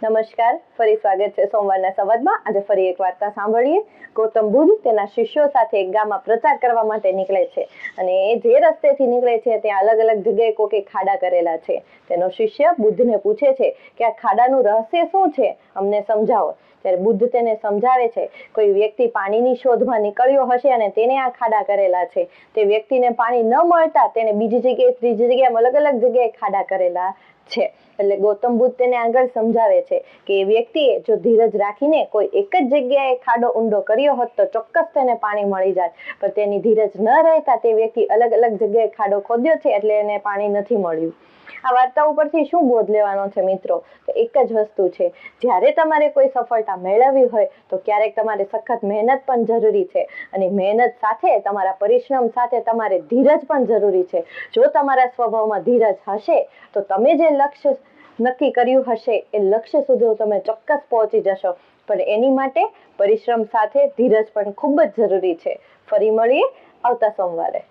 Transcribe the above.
નમસ્કાર, ફરી સ્વાગત છે સોમવારના સંવાદમાં। આજે ફરી એક વાર્તા સાંભળીએ। ગૌતમ બુદ્ધ તેના શિષ્યો સાથે એક ગામમાં પ્રચાર કરવા માટે નીકળે છે અને એ જે રસ્તેથી નીકળે છે ત્યાં અલગ અલગ જગ્યાએ કોકે ખાડા કરેલા છે। તેનો શિષ્ય બુદ્ધને પૂછે છે કે આ ખાડાનું રહસ્ય શું છે, અમને સમજાવો। ત્યારે બુદ્ધ તેને સમજાવે છે, કોઈ વ્યક્તિ પાણીની શોધમાં નીકળ્યો હશે અને તેને આ ખાડા કરેલા છે। તે વ્યક્તિને પાણી ન મળતા તેને બીજી જગ્યાએ, ત્રીજી જગ્યાએ, અલગ અલગ જગ્યાએ ખાડા કરેલા છે। એટલે ગૌતમ બુદ્ધ તેને આગળ સમજાવે છે કે એ વ્યક્તિએ જો ધીરજ રાખીને કોઈ એક જ જગ્યાએ ખાડો ઊંડો કર્યો હોત તો ચોક્કસ તેને પાણી મળી જાત, પણ તેની ધીરજ ન રહેતા તે વ્યક્તિ અલગ અલગ જગ્યાએ ખાડો ખોદ્યો છે એટલે એને પાણી નથી મળ્યું। આ વાર્તા ઉપરથી શું બોધ લેવાનો છે મિત્રો? તો એક જ વસ્તુ છે, જ્યારે તમારે કોઈ સફળતા મેળવવી હોય તો ક્યારેક તમારે સખત મહેનત પણ જરૂરી છે અને મહેનત સાથે તમારા પરિશ્રમ સાથે તમારે ધીરજ પણ જરૂરી છે। જો તમારા સ્વભાવમાં ધીરજ હશે તો તમે જે લક્ષ્ય નક્કી કર્યું હશે એ લક્ષ્ય સુધી તમે ચોક્કસ પહોંચી જશો, પણ એની માટે પરિશ્રમ સાથે ધીરજ પણ ખૂબ જ જરૂરી છે। ફરી મળીએ આવતા સોમવારે।